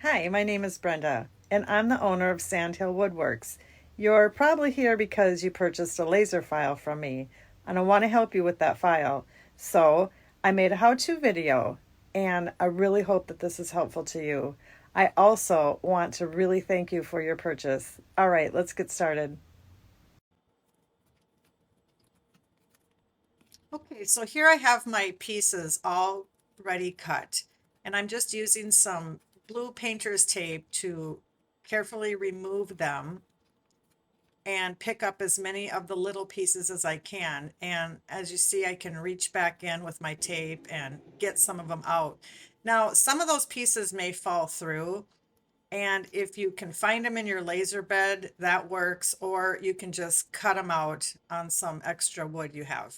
Hi, my name is Brenda, and I'm the owner of Sandhill Woodworks. You're probably here because you purchased a laser file from me, and I want to help you with that file. So, I made a how-to video, and I really hope that this is helpful to you. I also want to really thank you for your purchase. All right, let's get started. Okay, so here I have my pieces all ready cut, and I'm just using some blue painter's tape to carefully remove them and pick up as many of the little pieces as I can. And as you see, I can reach back in with my tape and get some of them out. Now, some of those pieces may fall through, and if you can find them in your laser bed, that works, or you can just cut them out on some extra wood you have.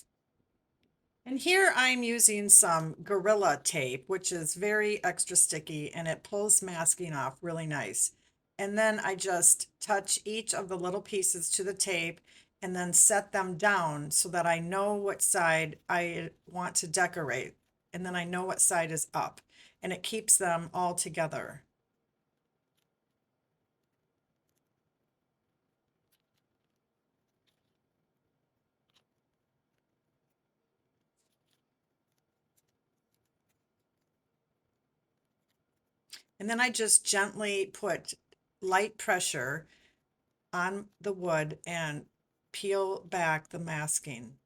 And here I'm using some Gorilla tape, which is very extra sticky and it pulls masking off really nice. And then I just touch each of the little pieces to the tape and then set them down so that I know what side I want to decorate. And then I know what side is up, and it keeps them all together. And then I just gently put light pressure on the wood and peel back the masking.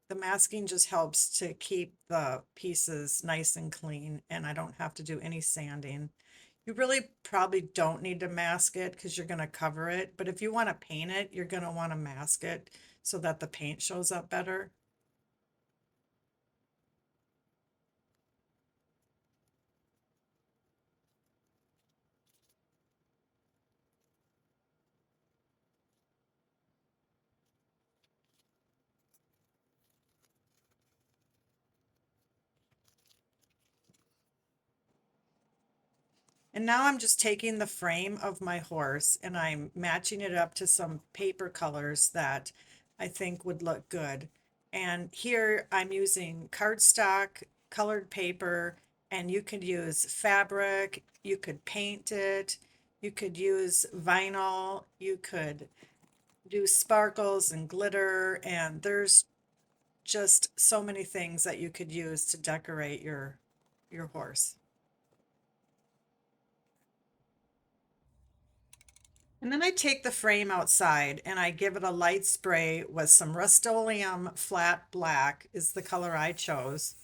The masking just helps to keep the pieces nice and clean, and I don't have to do any sanding. You really probably don't need to mask it because you're going to cover it, but if you want to paint it, you're going to want to mask it so that the paint shows up better. And now I'm just taking the frame of my horse and I'm matching it up to some paper colors that I think would look good. And here I'm using cardstock, colored paper, and you could use fabric, you could paint it, you could use vinyl, you could do sparkles and glitter, and there's just so many things that you could use to decorate your horse. And then I take the frame outside and I give it a light spray with some Rust-Oleum flat black is the color I chose.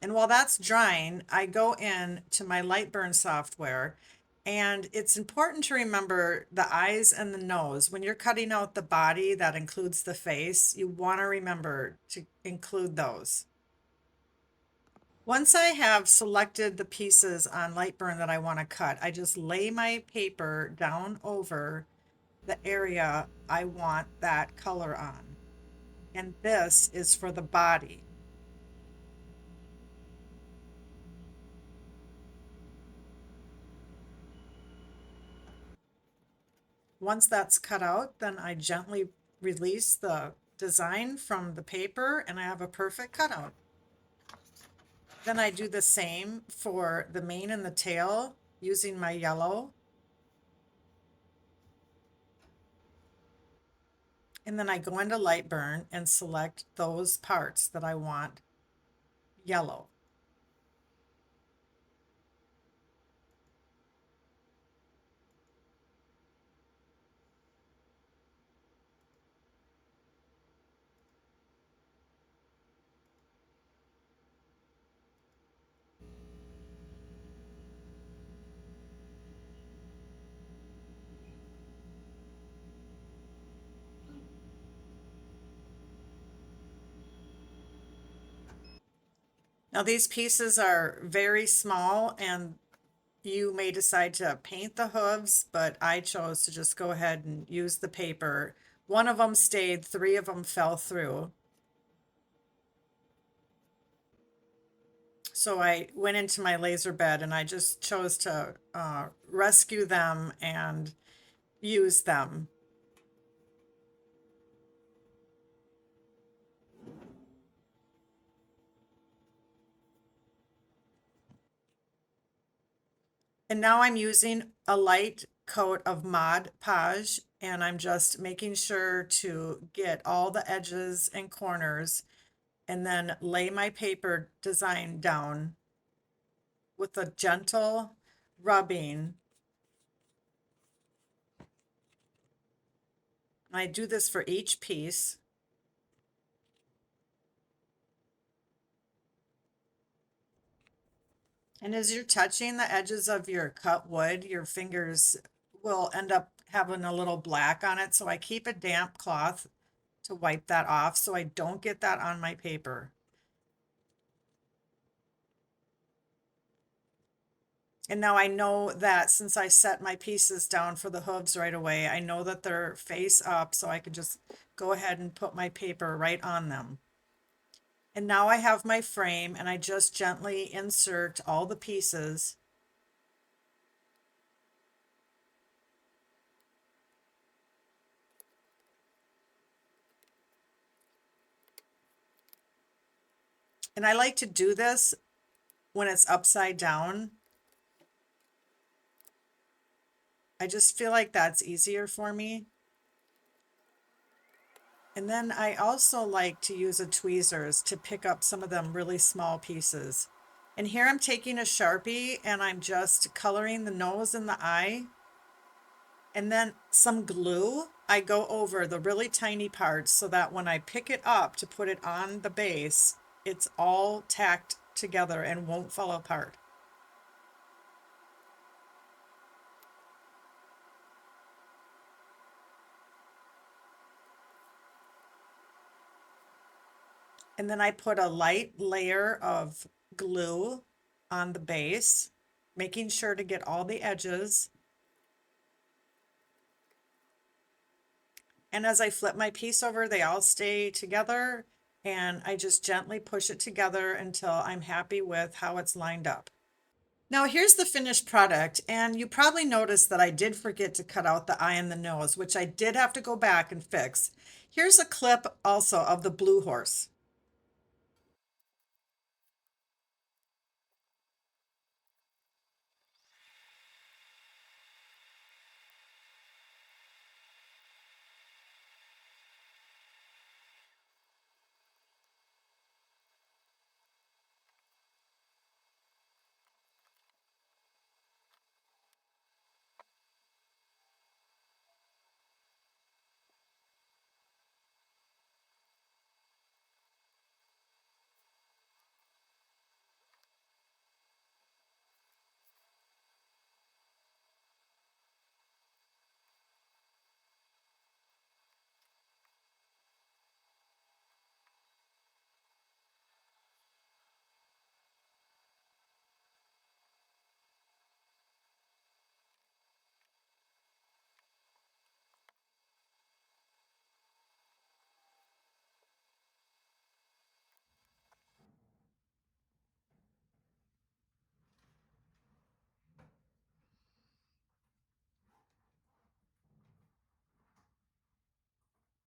And while that's drying, I go in to my Lightburn software, and it's important to remember the eyes and the nose. When you're cutting out the body that includes the face, you want to remember to include those. Once I have selected the pieces on Lightburn that I want to cut, I just lay my paper down over the area I want that color on. And this is for the body. Once that's cut out, then I gently release the design from the paper and I have a perfect cutout. Then I do the same for the mane and the tail using my yellow. And then I go into Lightburn and select those parts that I want yellow. Now these pieces are very small and you may decide to paint the hooves, but I chose to just go ahead and use the paper. One of them stayed, three of them fell through. So I went into my laser bed and I just chose to rescue them and use them. And now I'm using a light coat of Mod Podge, and I'm just making sure to get all the edges and corners and then lay my paper design down with a gentle rubbing. I do this for each piece. And as you're touching the edges of your cut wood, your fingers will end up having a little black on it. So I keep a damp cloth to wipe that off so I don't get that on my paper. And now I know that since I set my pieces down for the hooves right away, I know that they're face up, so I can just go ahead and put my paper right on them. And now I have my frame, and I just gently insert all the pieces. And I like to do this when it's upside down. I just feel like that's easier for me. And then I also like to use a tweezers to pick up some of them really small pieces. And here I'm taking a Sharpie and I'm just coloring the nose and the eye. And then some glue, I go over the really tiny parts so that when I pick it up to put it on the base, it's all tacked together and won't fall apart. And then I put a light layer of glue on the base, making sure to get all the edges. And as I flip my piece over, they all stay together, and I just gently push it together until I'm happy with how it's lined up. Now here's the finished product, and you probably noticed that I did forget to cut out the eye and the nose, which I did have to go back and fix. Here's a clip also of the blue horse.